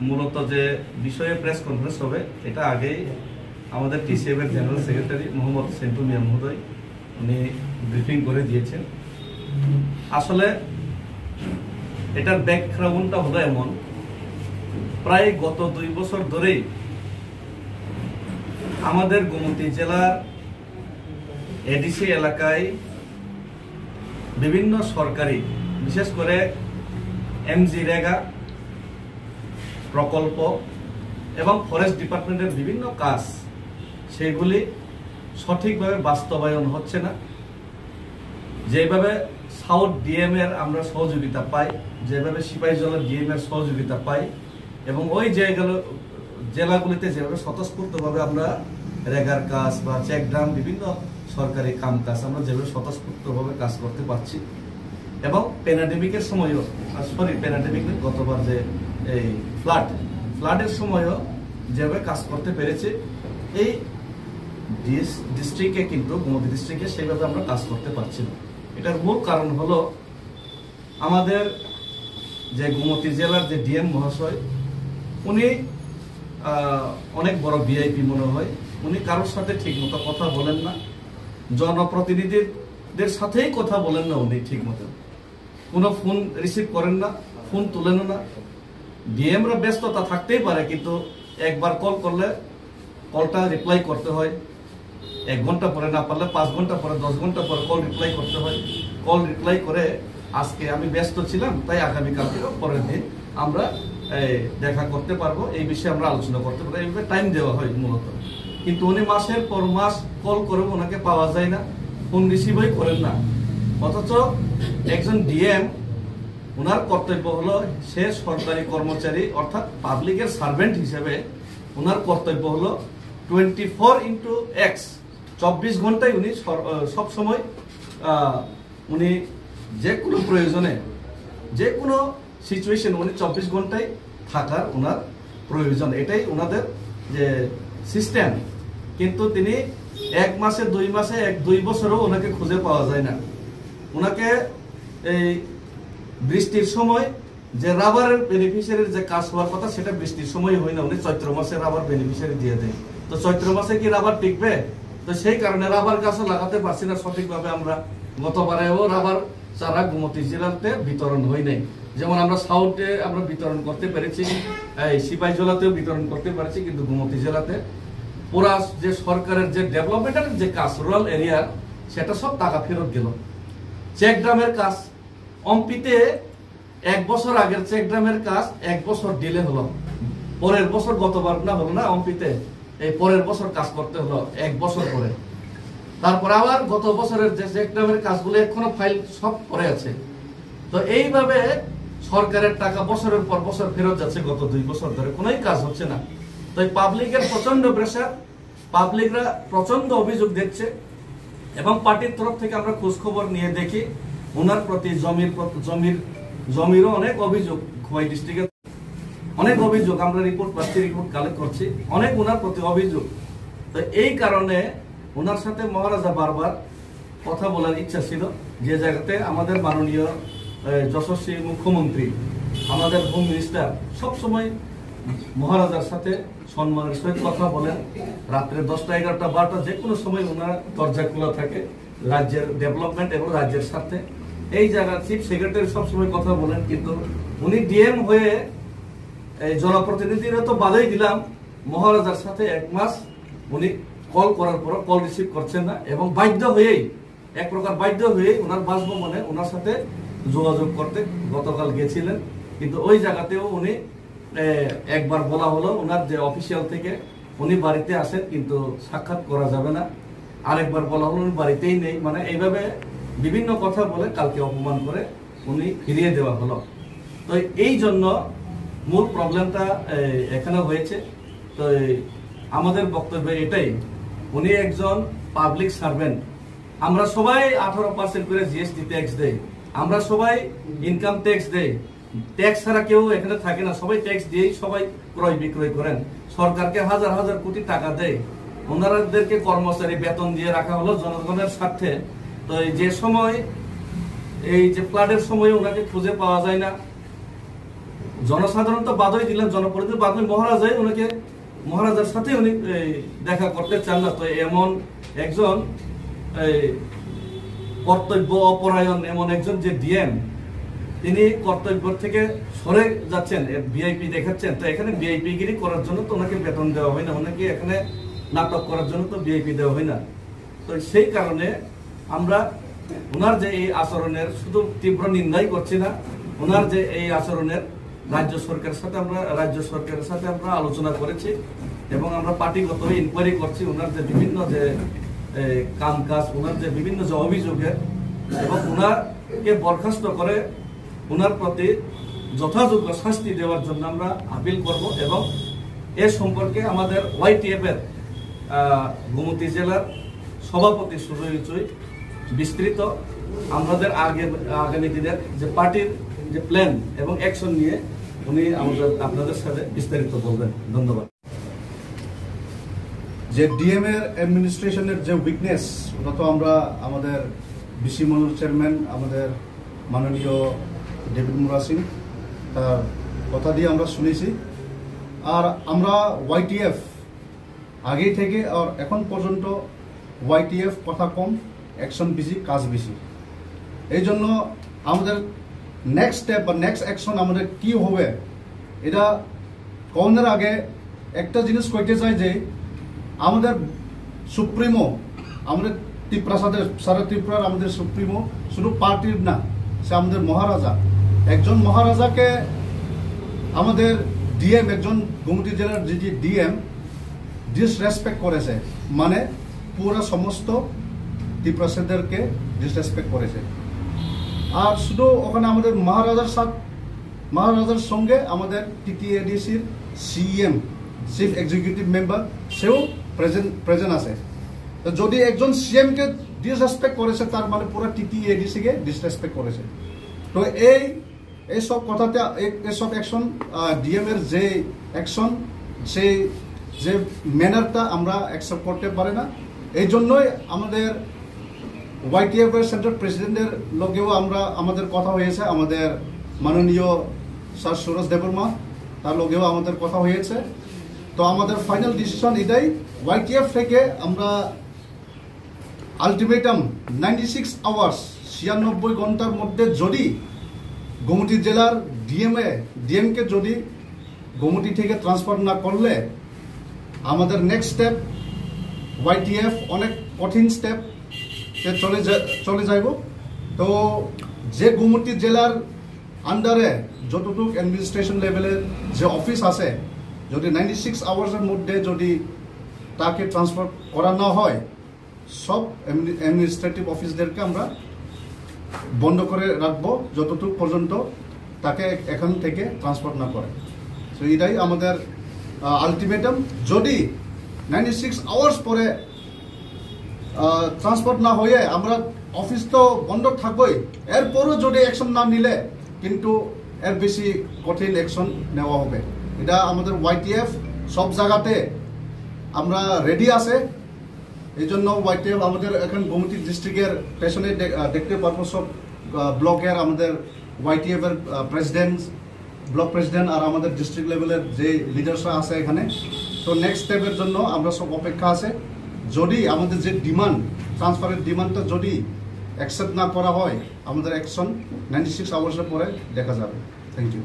মূলত যে বিষয়ে প্রেস কনফারেন্স হবে এটা আগেই আমাদের টিসিএফ এর জেনারেল সেক্রেটারি মোহাম্মদ সেন্টু মিয়া মহোদয় উনি ব্রিফিং করে দিয়েছেন। আসলে এটার ব্যাকগ্রাউন্ডটা হলো এমন, প্রায় গত 2 বছর ধরেই আমাদের গোমতী জেলার এডিসি এলাকায় বিভিন্ন সরকারি, বিশেষ করে MGNREGA প্রকল্প এবং ফরেস্ট ডিপার্টমেন্টের বিভিন্ন কাজ সেগুলি সঠিকভাবে বাস্তবায়ন হচ্ছে না। যেভাবে সাউথ ডিএম এর আমরা সহযোগিতা পাই, যেভাবে সিপাহীজলার ডিএম এর সহযোগিতা পাই এবং ওই জেলাগুলিতে যেভাবে স্বতঃস্ফূর্তভাবে আমরা রেগার কাজ বা চেকড্যাম বিভিন্ন সরকারি কাম কাজ আমরা যেভাবে স্বতঃস্ফূর্তভাবে কাজ করতে পারছি এবং প্যান্ডেমিকের সময়ও প্যান্ডেমিকের গতবার যে এই ফ্লাডের সময়ও যেভাবে কাজ করতে পেরেছে এই ডিস্ট্রিক্টে, কিন্তু গোমতী ডিস্ট্রিক্টে সেভাবে আমরা কাজ করতে পারছি না। এটার মূল কারণ হলো আমাদের যে গোমতী জেলার যে ডিএম মহাশয় উনি অনেক বড় ভিআইপি মনে হয়, উনি কারোর সাথে ঠিক মতো কথা বলেন না, জনপ্রতিনিধিদের সাথেই কথা বলেন না, উনি ঠিক মতো কোনো ফোন রিসিভ করেন না, ফোন তুলেন না। ডিএমরা ব্যস্ততা থাকতেই পারে, কিন্তু একবার কল করলে কলটা রিপ্লাই করতে হয়, 1 ঘন্টা পরে, না পারলে 5 ঘন্টা পরে, 10 ঘন্টা পরে কল রিপ্লাই করতে হয়। কল রিপ্লাই করে আজকে আমি ব্যস্ত ছিলাম তাই আগামীকালকে পরের দিন আমরা দেখা করতে পারবো, এই বিষয়ে আমরা আলোচনা করতে পারবো, এইভাবে টাইম দেওয়া হয় মূলত। কিন্তু উনি মাসের পর মাস কল করেও ওনাকে পাওয়া যায় না, ফোন রিসিভই করেন না। অথচ একজন ডিএম, ওনার কর্তব্য হলো সে সরকারি কর্মচারী অর্থাৎ পাবলিকের সার্ভেন্ট হিসেবে ওনার কর্তব্য হলো 24x 24 ঘন্টায় উনি সবসময় উনি যে কোনো প্রয়োজনে, যে কোনো সিচুয়েশন উনি 24 ঘন্টায় থাকার ওনার প্রয়োজন, এটাই ওনাদের যে সিস্টেম। কিন্তু তিনি 1 মাসে, 2 মাসে, 1-2 বছরও ওনাকে খুঁজে পাওয়া যায় না। ওনাকে এই বৃষ্টির সময় যে রাবারের বেনিফিশিয়ারির যে কাজ হওয়ার কথা সেটা বৃষ্টির সময় হয় না, উনি চৈত্র মাসে রাবার বেনিফিশিয়ারি দিয়ে দেয়। তো চৈত্র মাসে কি রাবার টিকবে? তো সেই কারণে রাবার গাছও লাগাতে পারছি না সঠিকভাবে আমরা। গতবারেও রাবার চারা গোমতী জেলাতে বিতরণ হয় নাই। যেমন আমরা সাউথে আমরা বিতরণ করতে পেরেছি, এই সিপাহীজলাতেও বিতরণ করতে পারছি, কিন্তু গোমতী জেলাতে পুরা যে সরকারের যে ডেভেলপমেন্টের যে কাজ রুরাল এরিয়ার সেটা সব টাকা ফেরত গেল। চেকড্যামের কাজ অম্পিতে 1 বছর আগের চেকড্যামের কাজ 1 বছর ডিলে হলো, পরের বছর গতবার না হলো না অম্পিতে, এই পরের বছর কাজ করতে হলো 1 বছর পরে। তারপর আবার গত বছরের যে চেকড্যামের কাজগুলো এখনো ফাইল সব পড়ে আছে। তো এইভাবে সরকারের টাকা বছরের পর বছর ফেরত যাচ্ছে, গত 2 বছর ধরে কোনোই কাজ হচ্ছে না। তো পাবলিকের প্রচন্ড প্রেসার, পাবলিকরা প্রচন্ড অভিযোগ দিচ্ছে এবং পার্টির তরফ থেকে আমরা খোঁজ খবর নিয়ে দেখি ওনার প্রতি জমিরও অনেক অভিযোগ, খোয়াই ডিস্ট্রিক্টে অনেক অভিযোগ, আমরা রিপোর্ট পাচ্ছি, রিপোর্ট কালেক্ট করছি, অনেক ওনার প্রতি অভিযোগ। তো এই কারণে ওনার সাথে মহারাজা বারবার কথা বলার ইচ্ছা ছিল, যে জায়গাতে আমাদের মাননীয় যশস্বী মুখ্যমন্ত্রী, আমাদের হোম মিনিস্টার সবসময় মহারাজার সাথে সম্মানের সহিত কথা বলেন। রাত্রে 10টা, 11টা, 12টা যে কোনো সময় ওনার দরজা খোলা থাকে রাজ্যের ডেভেলপমেন্ট এবং রাজ্যের সাথে। এই জায়গা চিফ সেক্রেটারি সবসময় কথা বলেন, কিন্তু উনি ডিএম হয়ে এই জনপ্রতিনিধিরা তো বাধাই দিলাম, মহারাজার সাথে 1 মাস উনি কল করার পর কল রিসিভ করছেন না এবং বাধ্য হয়েই, এক প্রকার বাধ্য হয়েই ওনার বাসভবনে ওনার সাথে যোগাযোগ করতে গতকাল গেছিলেন। কিন্তু ওই জায়গাতেও উনি একবার বলা হলো ওনার যে অফিসিয়াল থেকে উনি বাড়িতে আসেন কিন্তু সাক্ষাৎ করা যাবে না, আরেকবার বলা হলো উনি বাড়িতেই নেই, মানে এইভাবে বিভিন্ন কথা বলে কালকে অপমান করে উনি ফিরিয়ে দেওয়া হলো। তো এই জন্য মূল প্রবলেমটা এখানে হয়েছে। তো আমাদের বক্তব্য এটাই, উনি একজন পাবলিক সার্ভেন্ট। আমরা সবাই 18% করে জিএসটি ট্যাক্স দেই, আমরা সবাই ইনকাম ট্যাক্স দেই, ট্যাক্স ছাড়া কেউ এখানে থাকে না, সবাই ট্যাক্স দিয়েই সবাই ক্রয় বিক্রয় করেন, সরকারকে হাজার হাজার কোটি টাকা দেয়, ওনাদেরকে কর্মচারী বেতন দিয়ে রাখা হলো জনগণের স্বার্থে। তো যে সময় এই যে ফ্লাডের সময় ওনাকে খুঁজে পাওয়া যায় না, জনসাধারণ তো বাদই দিলেন, জনপ্রতিনিধি বাদ মহারাজাই ওনাকে মহারাজার সাথে উনি দেখা করতে চান না। তো এমন একজন কর্তব্য অপরায়ণ এমন একজন যে ডিএম, তিনি কর্তব্য থেকে সরে যাচ্ছেন, ভিআইপি দেখাচ্ছেন। তো এখানে ভিআইপি গিরি করার জন্য তো ওনাকে বেতন দেওয়া হয় না, ওনাকে এখানে নাটক করার জন্য তো ভিআইপি দেওয়া হয় না। তো সেই কারণে আমরা ওনার যে এই আচরণের শুধু তীব্র নিন্দাই করছি না, ওনার যে এই আচরণের রাজ্য সরকারের সাথে আমরা আলোচনা করেছি এবং আমরা পার্টিগত ইনকোয়ারি করছি ওনার যে বিভিন্ন যে কাম কাজ, ওনার যে বিভিন্ন যে অভিযোগের, এবং ওনাকে বরখাস্ত করে ওনার প্রতি যথাযোগ্য শাস্তি দেওয়ার জন্য আমরা আপিল করব। এবং এ সম্পর্কে আমাদের ওয়াইটিএফ এর গোমতী জেলার সভাপতি সুজয় চুই বিস্তৃত আমাদের আগামী দিনের যে পার্টির যে প্ল্যান এবং অ্যাকশন নিয়ে উনি আপনাদের সাথে বিস্তারিত বলবেন। ধন্যবাদ। যে ডিএম এর অ্যাডমিনিস্ট্রেশনের যে উইকনেস, ওটা তো আমরা আমাদের বিসি মনোর চেয়ারম্যান আমাদের মাননীয় ডেভিড মুরা সিং তার কথা দিয়ে আমরা শুনেছি। আর আমরা ওয়াইটিএফ আগেই থেকে আর এখন পর্যন্ত ওয়াইটিএফ কথা কম, অ্যাকশন বেশি, কাজ বেশি। এই জন্য আমাদের নেক্সট স্টেপ বা নেক্সট অ্যাকশন আমাদের কি হবে, এটা কোনের আগে একটা জিনিস কইতে চাই যে আমাদের সুপ্রিমো, আমাদের সারা ত্রিপুরার আমাদের সুপ্রিমো শুধু পার্টির না, সে আমাদের মহারাজা। একজন মহারাজাকে আমাদের ডিএম, একজন গোমতী জেলার যে ডিএম ডিসরেসপেক্ট করেছে, মানে পুরো সমস্ত ত্রিপুরাসীদেরকে ডিসরেসপেক্ট করেছে। আর শুধু ওখানে আমাদের মহারাজার সঙ্গে আমাদের টিটিএডিসির সিএম, চিফ এক্সিকিউটিভ মেম্বার, সেও প্রেজেন্ট আছে। তো যদি একজন সিএমকে ডিসরেসপেক্ট করেছে, তার মানে পুরো টিটিএডিসিকে ডিসরেসপেক্ট করেছে। তো এইসব কথাতে এইসব অ্যাকশন ডিএম এর যে অ্যাকশন, সেই যে ম্যানারটা আমরা অ্যাকসেপ্ট করতে পারি না। এই জন্যই আমাদের ওয়াইটিএফ এর সেন্ট্রাল প্রেসিডেন্টের লগেও আমাদের কথা হয়েছে, আমাদের মাননীয় স্যার সুরজ দেববর্মা তার লগেও আমাদের কথা হয়েছে। তো আমাদের ফাইনাল ডিসিশন এটাই, ওয়াইটিএফ থেকে আমরা আলটিমেটাম 96 আওয়ার্স 96 ঘন্টার মধ্যে যদি গোমতী জেলার ডিএমকে যদি গোমতী থেকে ট্রান্সফার না করলে আমাদের নেক্সট স্টেপ ওয়াইটিএফ অনেক কঠিন স্টেপ চলে যাইব। তো যে গোমতী জেলার আন্ডারে যতটুকু অ্যাডমিনিস্ট্রেশন লেভেলের যে অফিস আছে, যদি 96 আওয়ার্সের মধ্যে যদি তাকে ট্রান্সফার করা না হয়, সব অ্যাডমিনিস্ট্রেটিভ অফিসদেরকে আমরা বন্ধ করে রাখবো যতটুকু পর্যন্ত তাকে এখান থেকে ট্রান্সফার না করে। তো এটাই আমাদের আলটিমেটাম। যদি 96 আওয়ার্স পরে ট্রান্সফার না হয়ে আমরা অফিস তো বন্ধ থাকবই, এরপরও যদি অ্যাকশন না নিলে কিন্তু এর বেশি কঠিন অ্যাকশন নেওয়া হবে। এটা আমাদের ওয়াইটিএফ সব জায়গাতে আমরা রেডি আছে। এই জন্য ওয়াইটিএফ আমাদের এখন গোমতী ডিস্ট্রিক্টের পেছনে দেখতে পারবো সব ব্লকের আমাদের ওয়াইটিএফ এর প্রেসিডেন্ট, ব্লক প্রেসিডেন্ট আর আমাদের ডিস্ট্রিক্ট লেভেলের যে লিডার্সরা আছে এখানে। তো নেক্সট স্টেপের জন্য আমরা সব অপেক্ষা আছে। যদি আমাদের যে ডিমান্ড, ট্রান্সফারের ডিমান্ডটা যদি অ্যাকসেপ্ট না করা হয়, আমাদের অ্যাকশন 96 আওয়ার্সের পরে দেখা যাবে। Thank you.